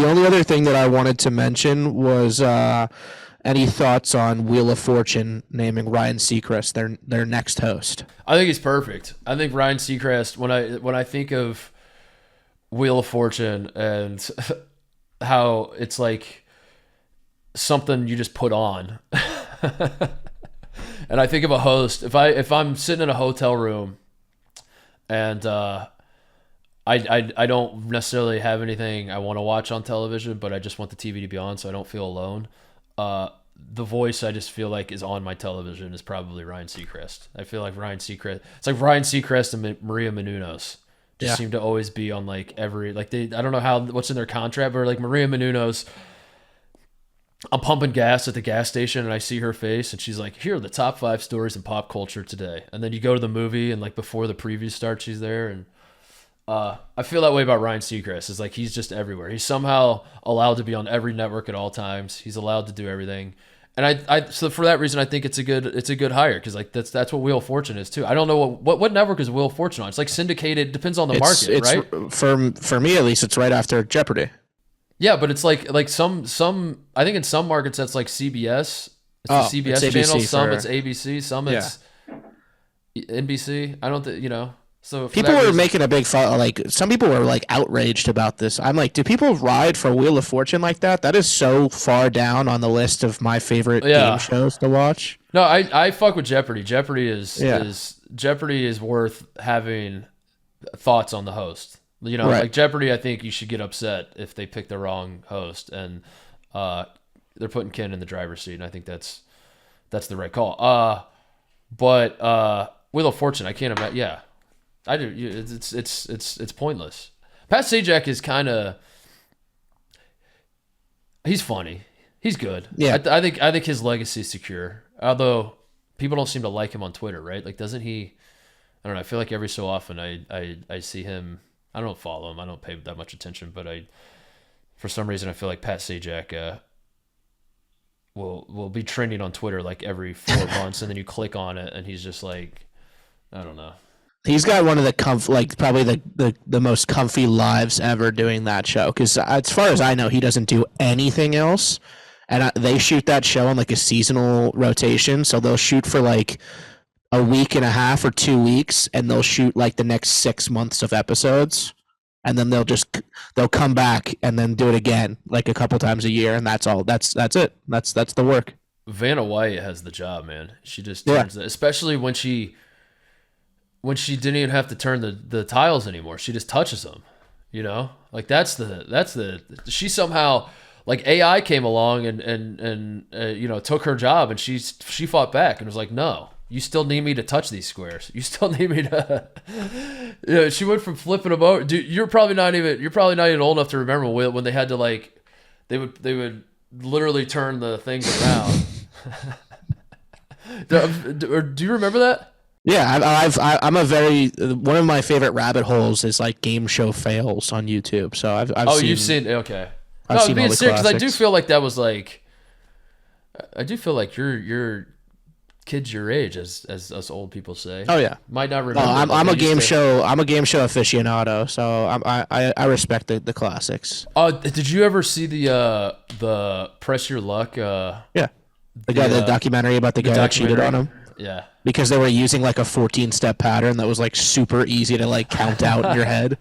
The only other thing that I wanted to mention was any thoughts on Wheel of Fortune naming Ryan Seacrest their next host? I think he's perfect. I think Ryan Seacrest. When I think of Wheel of Fortune and how it's like something you just put on, and I think of a host. If I'm sitting in a hotel room and I don't necessarily have anything I want to watch on television, but I just want the TV to be on so I don't feel alone. The voice I just feel like is on my television is probably Ryan Seacrest. I feel like Ryan Seacrest. It's like Ryan Seacrest and Maria Menounos just seem to always be on like every like they. I don't know what's in their contract, but like Maria Menounos. I'm pumping gas at the gas station and I see her face and she's like, here are the top 5 stories in pop culture today. And then you go to the movie and like before the preview starts, she's there. And I feel that way about Ryan Seacrest. It's like he's just everywhere. He's somehow allowed to be on every network at all times. He's allowed to do everything. And so for that reason, I think it's a good hire because like that's what Wheel of Fortune is too. I don't know what network is Wheel of Fortune on. It's like syndicated. Depends on the market, right? For me at least, it's right after Jeopardy. Yeah, but it's like some I think in some markets that's like CBS. It's the CBS it's channel. ABC Some it's ABC. Some it's NBC. I don't think So people were making a big like some people were like outraged about this. I'm like, do people ride for Wheel of Fortune like that? That is so far down on the list of my favorite game shows to watch. No, I fuck with Jeopardy. Jeopardy is worth having thoughts on the host. Like Jeopardy, I think you should get upset if they pick the wrong host, and they're putting Ken in the driver's seat, and I think that's the right call. But Wheel of Fortune, I can't imagine. Yeah, I do. It's pointless. Pat Sajak is kind of he's funny. He's good. Yeah, I think his legacy is secure. Although people don't seem to like him on Twitter, right? Like, doesn't he? I don't know. I feel like every so often I see him. I don't follow him. I don't pay that much attention, but for some reason, I feel like Pat Sajak will be trending on Twitter like every 4 months, and then you click on it, and he's just like, I don't know. He's got one of the probably the most comfy lives ever doing that show. Because as far as I know, he doesn't do anything else, and they shoot that show on like a seasonal rotation. So they'll shoot for like a week and a half or 2 weeks, and they'll shoot like the next 6 months of episodes, and then they'll come back and then do it again like a couple times a year, and that's all. That's it. That's the work. Vanna White has the job, man. She just turns it, especially when she didn't even have to turn the tiles anymore. She just touches them. Like that's the she somehow. Like AI came along and took her job, and she fought back and was like, no, you still need me to touch these squares. You still need me to. She went from flipping them over. Dude, you're probably not even old enough to remember when they had to like, they would literally turn the things around. Do you remember that? Yeah, I'm a one of my favorite rabbit holes is like game show fails on YouTube. So I've seen. You've seen okay. I've seen being all the serious, because I classics. do feel like that was like, I do feel like your kids your age, as us old people say. Oh yeah, might not remember. I'm a game show aficionado, so I respect the classics. Did you ever see the Press Your Luck? Yeah, the documentary about the guy that cheated on him. Yeah, because they were using like a 14-step pattern that was like super easy to like count out in your head.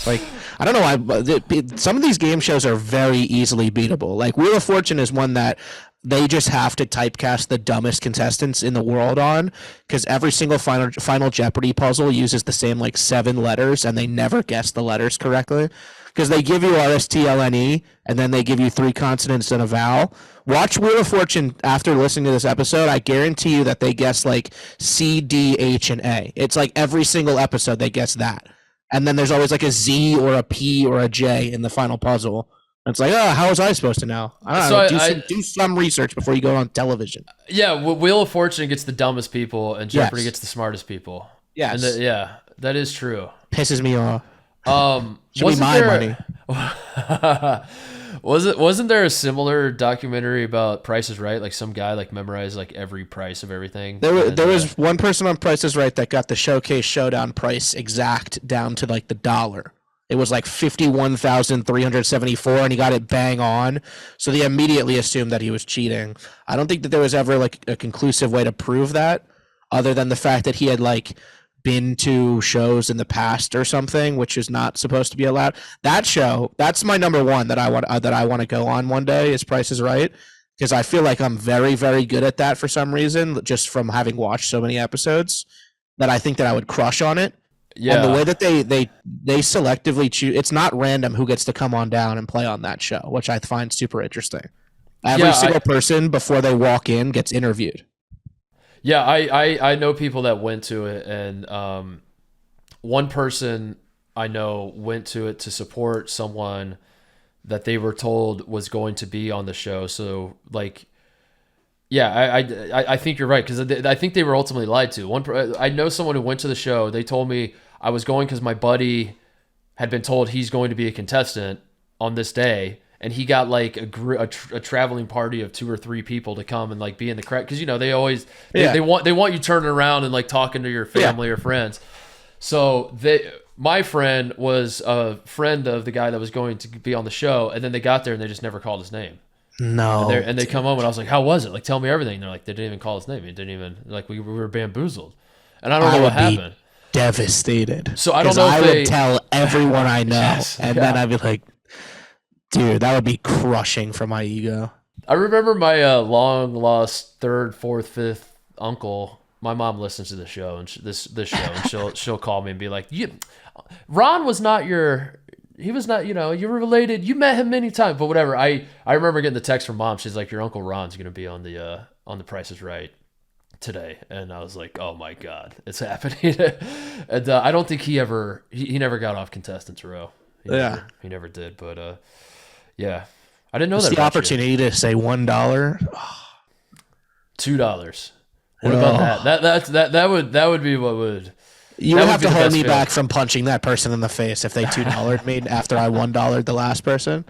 Like, I don't know why, but some of these game shows are very easily beatable. Like Wheel of Fortune is one that they just have to typecast the dumbest contestants in the world on, because every single final Jeopardy puzzle uses the same like 7 letters, and they never guess the letters correctly. Because they give you RSTLNE, and then they give you 3 consonants and a vowel. Watch Wheel of Fortune after listening to this episode. I guarantee you that they guess like C, D, H, and A. It's like every single episode they guess that. And then there's always like a Z or a P or a J in the final puzzle. And it's like, how was I supposed to know? I don't know. Do some research before you go on television. Yeah, Wheel of Fortune gets the dumbest people, and Jeopardy gets the smartest people. Yes. And that is true. Pisses me off. Should be wasn't my money. Wasn't there a similar documentary about Price is Right? Like some guy like memorized like every price of everything. There was one person on Price is Right that got the Showcase Showdown price exact down to like the dollar. It was like 51,374, and he got it bang on. So they immediately assumed that he was cheating. I don't think that there was ever like a conclusive way to prove that, other than the fact that he had like been to shows in the past or something, which is not supposed to be allowed. That show, that's my number one that I want to go on one day, is Price is Right, because I feel like I'm very, very good at that for some reason, just from having watched so many episodes, that I think that I would crush on it. Yeah. And the way that they selectively choose, it's not random who gets to come on down and play on that show, which I find super interesting. Every single person before they walk in gets interviewed. Yeah, I know people that went to it, and one person I know went to it to support someone that they were told was going to be on the show. So like, yeah, I think you're right, because I think they were ultimately lied to. I know someone who went to the show. They told me I was going because my buddy had been told he's going to be a contestant on this day, and he got like a traveling party of 2 or 3 people to come and like be in the crowd, because they always they want you turning around and like talking to your family or friends. So my friend was a friend of the guy that was going to be on the show, and then they got there and they just never called his name. No. And they come home and I was like, how was it? Like, tell me everything. And they're like, they didn't even call his name. It didn't even, like, we were bamboozled. And I don't know what happened. Devastated. So I don't know if I would tell everyone I know, then I'd be like, dude, that would be crushing for my ego. I remember my long lost 3rd, 4th, 5th uncle. My mom listens to the show and this show, and she'll call me and be like, Ron was not your. He was not, you were related. You met him many times, but whatever. I remember getting the text from Mom. She's like, your Uncle Ron's going to be on the Price is Right today. And I was like, oh my God, it's happening. And I don't think he never got off Contestants Row. He never did. But yeah, I didn't know that. The opportunity to say $1. $2. What about that? That would be what would. You would have to hold me back from punching that person in the face if they $2 me after I $1 the last person.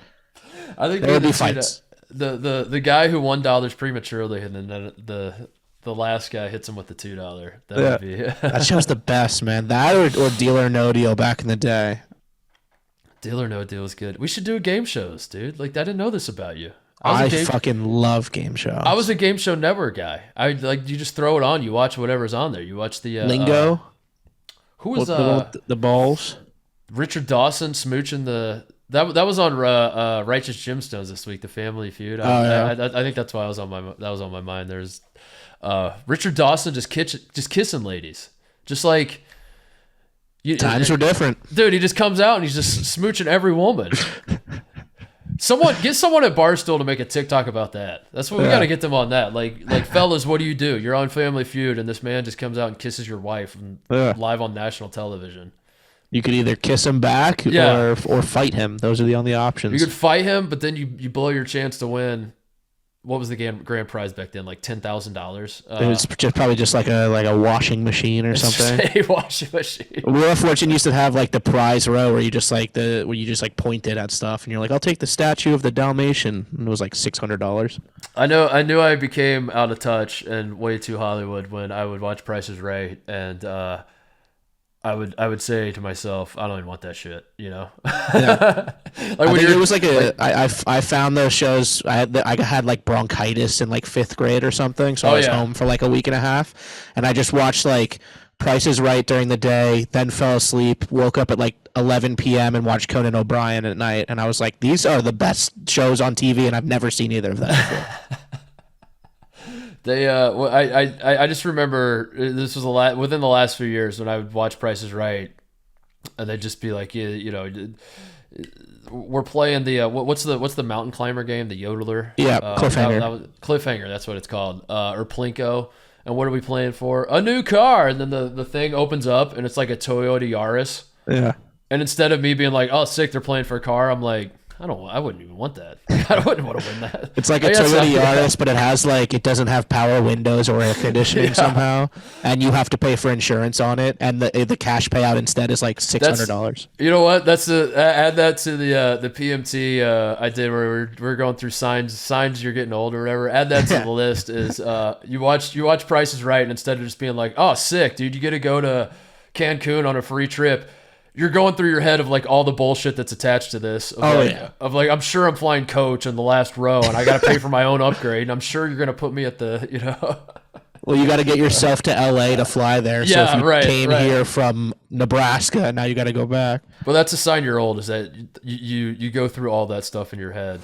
I think there would be fights. The guy who $1 prematurely, and then the last guy hits him with the $2. That would be that show's the best, man. That or Deal or No Deal back in the day. Deal or No Deal was good. We should do game shows, dude. Like, I didn't know this about you. I fucking love game shows. I was a Game Show Network guy. You just throw it on, you watch whatever's on there. You watch the Lingo. Who was the balls? Richard Dawson smooching that was on Righteous Gemstones this week, the Family Feud. I think that's why that was on my mind. There's Richard Dawson just kissing ladies, just like times were different, dude. He just comes out and he's just smooching every woman. Get someone at Barstool to make a TikTok about that. That's what we got to get them on that. Like fellas, what do? You're on Family Feud, and this man just comes out and kisses your wife live on national television. You could either kiss him back or fight him. Those are the only options. You could fight him, but then you blow your chance to win. What was the grand prize back then? Like $10,000. It was probably just like a washing machine or something. A washing machine. Wheel of Fortune used to have like the prize row where you just pointed at stuff and you're like, I'll take the statue of the Dalmatian, and it was like $600. I knew I became out of touch and way too Hollywood when I would watch Price is Right, and I would say to myself, I don't even want that shit, Yeah. It was like I found those shows. I had like bronchitis in like 5th grade or something, so I was home for like a week and a half, and I just watched like Price is Right during the day, then fell asleep, woke up at like 11 p.m. and watched Conan O'Brien at night, and I was like, these are the best shows on TV, and I've never seen either of them before. I just remember this was within the last few years when I would watch Price is Right, and they'd just be like, we're playing the what's the mountain climber game, the Yodeler, Cliffhanger. Cliffhanger, that's what it's called, or Plinko. And what are we playing for? A new car, and then the thing opens up and it's like a Toyota Yaris. Yeah. And instead of me being like, oh sick, they're playing for a car, I'm like, I wouldn't even want that. I wouldn't want to win that. It's like a Toyota Yaris, but it doesn't have power windows or air conditioning somehow, and you have to pay for insurance on it, and the cash payout instead is like $600. You know what? Add that to the PMT I did where we're going through signs you're getting old or whatever. Add that to the list. Is you watch Price is Right, and instead of just being like, oh sick, dude, you get to go to Cancun on a free trip, you're going through your head of like all the bullshit that's attached to this. Of Of like, I'm sure I'm flying coach in the last row and I got to pay for my own upgrade. And I'm sure you're going to put me at the, Well, you got to get yourself to LA to fly there. So if you came here from Nebraska, now you got to go back. Well, that's a sign you're old, is that you go through all that stuff in your head.